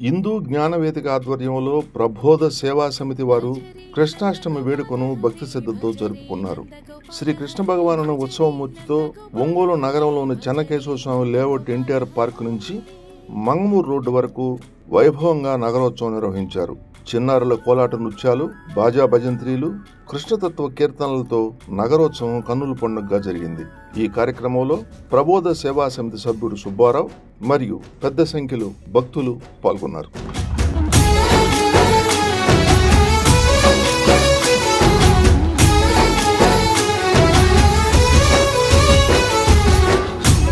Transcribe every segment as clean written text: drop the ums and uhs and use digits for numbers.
హిందూ జ్ఞానవేదిక ఆధ్వర్యంలో ప్రబోధ సేవా సమితి వారు కృష్ణాష్టమి వేడుకను భక్తి శ్రద్ధలతో జరుపుకున్నారు. శ్రీ కృష్ణ భగవాను ఉత్సవమూర్తితో ఒంగోలు నగరంలోని చెన్నకేశవ స్వామి లేఅవుట్ ఎన్టీఆర్ పార్క్ నుంచి మంగమూరు రోడ్డు వరకు వైభవంగా నగరోత్సవం నిర్వహించారు. చిన్నారుల కోలాట నృత్యాలు, బాజా భజంత్రీలు, కృష్ణతత్వ కీర్తనలతో నగరోత్సవం కన్నుల పండుగగా జరిగింది. ఈ కార్యక్రమంలో ప్రబోధ సేవా సమితి సభ్యుడు సుబ్బారావు మరియు పెద్ద సంఖ్యలో భక్తులు పాల్గొన్నారు.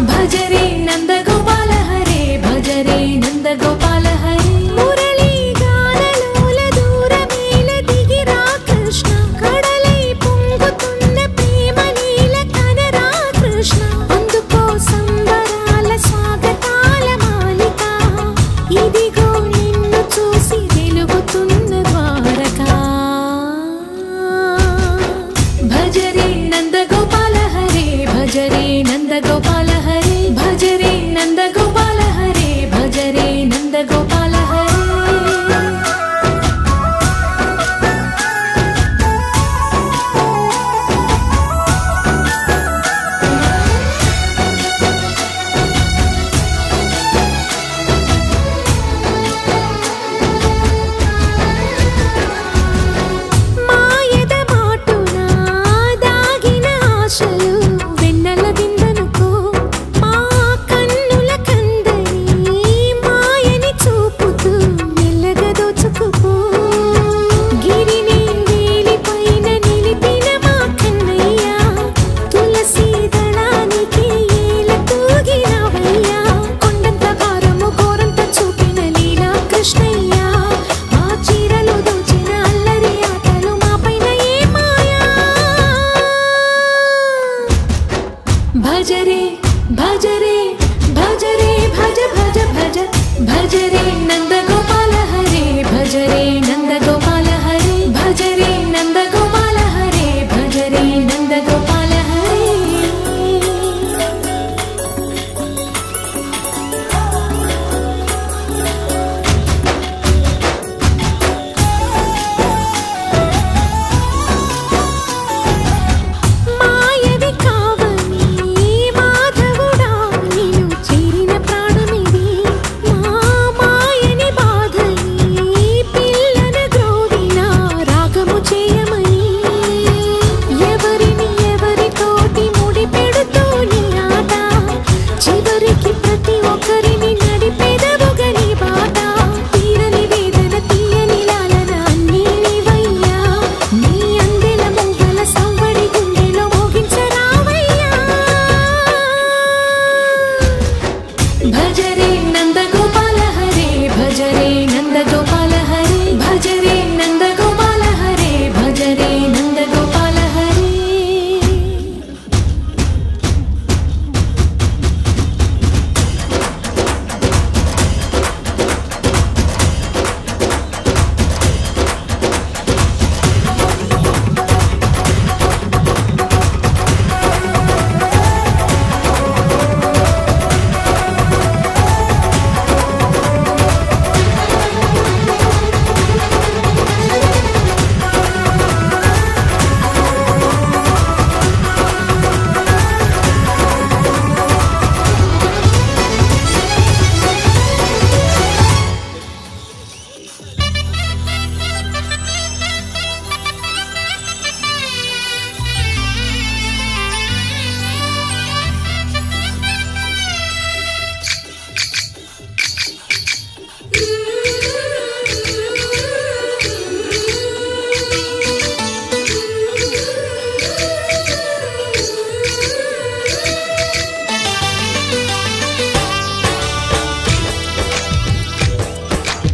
భజరే నంద గోపాల హరే, భజరే నంద గోపాల హరే, మురళీ గానలోల దూరమేల దిగిరా కృష్ణ, కడలై పొంగుతున్న ప్రేమ నీల కనరా కృష్ణ, అందుకో సంబరాల స్వాగతాల మాలిక, ఇదిగో నిన్ను చూసి వెలుగుతున్న ద్వారకా. భజరే నంద గోపాల హరే, భజరే నంద గోపాల హరే, భజరే నంద గోపాల హరే, భజరే నంద గోపాల హరే. మాయద మాటున దాగిన ఆశలు వెన్నెల బిందెనుకో, మా కన్నుల కందని మాయని చూపుతూ మెల్లగా దోచుకుపో. గిరిని వేలిపైన నిలిపిన మా కన్నయ్య, తులసి దళానికి ఏల తూగినవయ్యా, కొండంత భారము కోరంత చూపిన లీలా కృష్ణయ్య, ఆ చీరలు దోచిన అల్లరి ఆటలు మాపైన ఏ మాయా. భజరే భజరే భజరే భజ భజ భజ, భజరే నంద గోపాల హరే, భజరే నంద గోపాల హరే, భజరే నంద గోపాల హరే, భజరే నంద గోపాల హరే. మాయవి కావని మాధవుడా, నిన్ను చేరిన ప్రాణమిది, మా మాయని బాధని పిల్లన గ్రోవిన రాగము చేయమని, ఎవరిని ఎవరితోటి ముడి పెడుతూ నీ ఆట, చివరికి ప్రతి ఒక్కరిని నడిపెదవుగని బాట, తీరని వేదన తీయని లాలన అన్నీ నీవయ్యా, నీ అందెల మొగ్గల సవ్వడి గుండెలో మోగించరావయ్యా. భజరే నంద గోపాల హరే, భజరే నంద గోపాల హరే, భజరే నంద గోపాల హరే, భజరే నంద గోపాల హరే.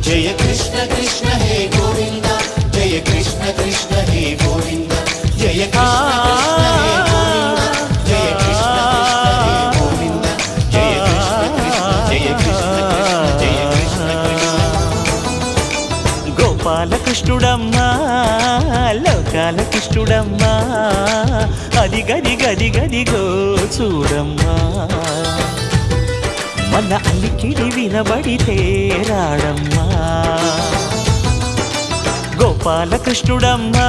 जय कृष्ण कृष्ण हे गोविंद, जय कृष्ण कृष्ण हे गोविंद, जय कृष्ण कृष्ण हे गोविंद, जय कृष्ण कृष्ण हे गोविंद, जय कृष्ण कृष्ण, जय कृष्ण कृष्ण, जय कृष्ण कृष्ण. गोपाल कृष्णुडम्मा लोकाल कृष्णुडम्मा, अदि गदि गदि गदिगो చూడమ్మా, మన అలికిడి వినబడితే రాడమ్మా. గోపాలకృష్ణుడమ్మా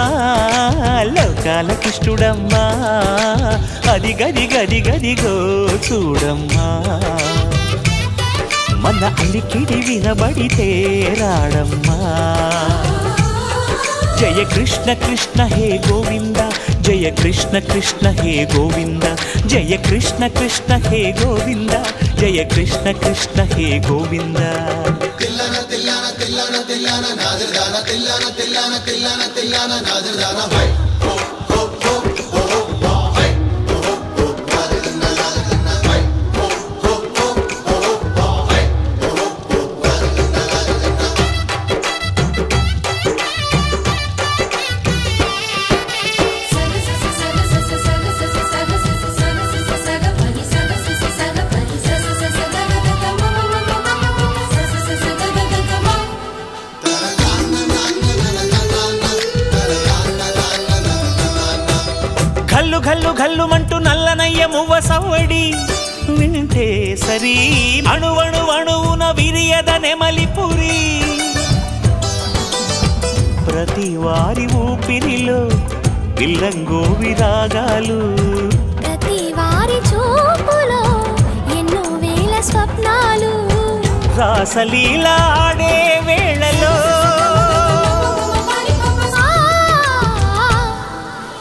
లోకాల కృష్ణుడమ్మా అది గది గది గదిగో చూడమ్మా మన అలికిడి వినబడితే రాడమ్మా జయ కృష్ణ కృష్ణ హే గోవింద జయ కృష్ణ కృష్ణ హే గోవింద జయ కృష్ణ కృష్ణ హే గోవింద జయ కృష్ణ కృష్ణ హే గోవింద తిల్లన తిల్లన తిల్లన తిల్లన నాదర్దాన తిల్లన తిల్లన తిల్లన తిల్లన నాదర్దాన హై హో హో హో హో హై హో హో నాదర్దాన నాదర్దాన హై హో హో హో హో హై హో హో నాదర్దాన ఘల్లు ఘల్లు ఘల్లుమంటూ నల్లనయ్య మువ్వ సవ్వడి వింటే సరి అణువణు అణువున విరియద నెమలిపురి ప్రతి వారి ఊపిరిలో పిల్లంగో విరాగాలు ప్రతి వారి చూపులో ఎన్నో వేల స్వప్నాలు రాసలీల ఆడే వేళలో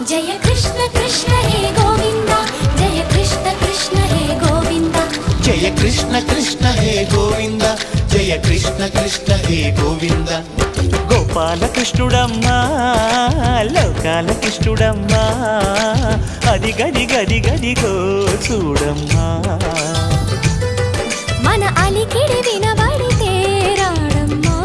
జయ కృష్ణ కృష్ణ హే గోవింద జయ కృష్ణ కృష్ణ హే గోవింద జయ కృష్ణ కృష్ణ హే గోవింద జయ కృష్ణ కృష్ణ హే గోవింద గోపాలకృష్ణుడమ్మా లోకాల కృష్ణుడమ్మా అది గది గది గదిగో చూడమ్మా మన అలికిడి వినబడితే రాడమ్మా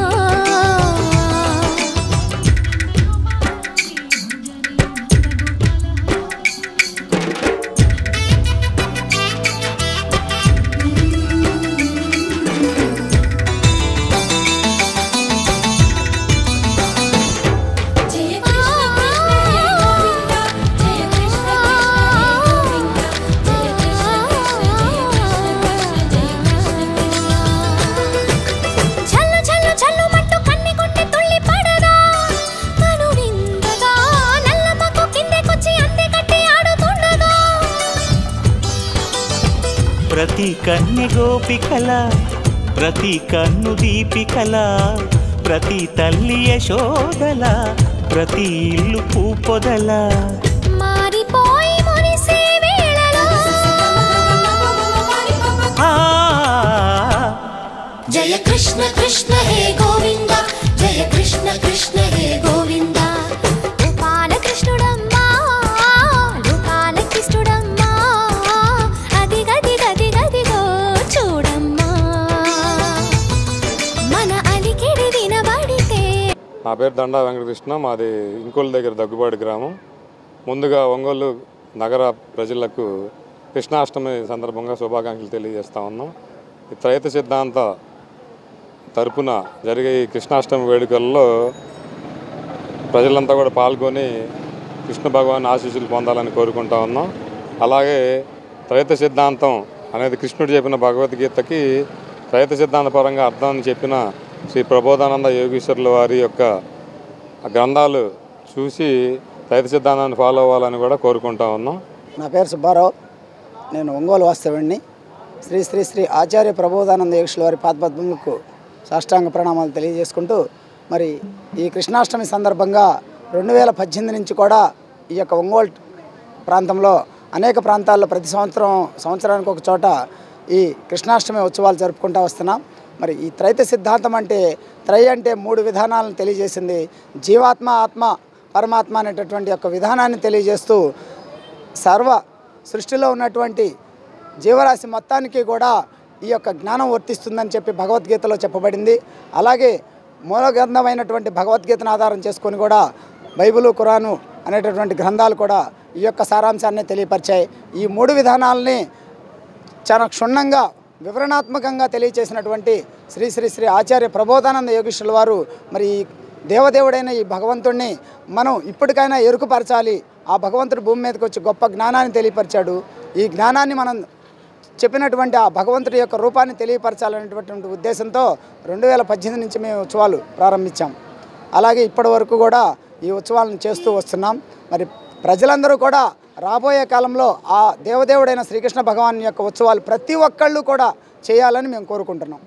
ప్రతి కన్య గోపికల ప్రతి కన్ను దీపికల ప్రతి తల్లి యశోదల ప్రతి ఇల్లు పూపొదల మారిపోయి మురిసే వేళలో జయ కృష్ణ కృష్ణ హే గోవింద జయ కృష్ణ కృష్ణ హే గోవింద గోపాల కృష్ణుడమ్మా లోకాల కృష్ణుడమ్మా అది గది గది గదిగో చూడమ్మా మన అలికిడి వినబడితే. నా పేరు దండా వెంకటకృష్ణ, మాది ఇంకోళ్ళ దగ్గర దగ్గుబాటి గ్రామం. ముందుగా ఒంగోలు నగర ప్రజలకు కృష్ణాష్టమి సందర్భంగా శుభాకాంక్షలు తెలియజేస్తా ఉన్నాం. ఈ త్రైత సిద్ధాంత తరపున జరిగే ఈ కృష్ణాష్టమి వేడుకల్లో ప్రజలంతా కూడా పాల్గొని కృష్ణ భగవాన్ ఆశీస్సులు పొందాలని కోరుకుంటా ఉన్నాం. అలాగే త్రైత సిద్ధాంతం అనేది కృష్ణుడు చెప్పిన భగవద్గీతకి త్రైత సిద్ధాంతపరంగా అర్థాన్ని చెప్పిన శ్రీ ప్రబోధానంద యోగీశ్వరుల వారి యొక్క గ్రంథాలు చూసి త్రైత సిద్ధాంతాన్ని ఫాలో అవ్వాలని కూడా కోరుకుంటా ఉన్నాం. నా పేరు సుబ్బారావు, నేను ఒంగోలు వాస్తవ్యుడిని. శ్రీ శ్రీ శ్రీ ఆచార్య ప్రబోధానంద యోగీశ్వరుల వారి పాదపద్మములకు సాష్టాంగ ప్రణామాలు తెలియజేసుకుంటూ, మరి ఈ కృష్ణాష్టమి సందర్భంగా 2018 నుంచి కూడా ఈ యొక్క ఒంగోలు ప్రాంతంలో అనేక ప్రాంతాల్లో ప్రతి సంవత్సరానికి ఒక చోట ఈ కృష్ణాష్టమి ఉత్సవాలు జరుపుకుంటూ వస్తున్నాం. మరి ఈ త్రైత సిద్ధాంతం అంటే త్రై అంటే 3 విధానాలను తెలియజేసింది. జీవాత్మ, ఆత్మ, పరమాత్మ అనేటటువంటి యొక్క విధానాన్ని తెలియజేస్తూ సర్వ సృష్టిలో ఉన్నటువంటి జీవరాశి మొత్తానికి కూడా ఈ యొక్క జ్ఞానం వర్తిస్తుందని చెప్పి భగవద్గీతలో చెప్పబడింది. అలాగే మూల గ్రంథమైనటువంటి భగవద్గీతను ఆధారం చేసుకొని కూడా బైబిలు, ఖురాను అనేటటువంటి గ్రంథాలు కూడా ఈ యొక్క సారాంశాన్ని తెలియపరిచాయి. ఈ 3 విధానాలని చాలా క్షుణ్ణంగా వివరణాత్మకంగా తెలియచేసినటువంటి శ్రీ శ్రీ శ్రీ ఆచార్య ప్రబోధానంద యోగీశ్వరుల వారు మరి దేవదేవుడైన ఈ భగవంతుడిని మనం ఇప్పటికైనా ఎరుకుపరచాలి. ఆ భగవంతుడు భూమి మీదకి వచ్చి గొప్ప జ్ఞానాన్ని తెలియపరిచాడు. ఈ జ్ఞానాన్ని మనం చెప్పినటువంటి ఆ భగవంతుడి యొక్క రూపాన్ని తెలియపరచాలనేటువంటి ఉద్దేశంతో 2018 నుంచి మేము ఉత్సవాలు ప్రారంభించాం. అలాగే ఇప్పటి వరకు కూడా ఈ ఉత్సవాలను చేస్తూ వస్తున్నాం. మరి ప్రజలందరూ కూడా రాబోయే కాలంలో ఆ దేవదేవుడైన శ్రీకృష్ణ భగవాన్ యొక్క ఉత్సవాలు ప్రతి ఒక్కళ్ళు కూడా చేయాలని మేము కోరుకుంటున్నాం.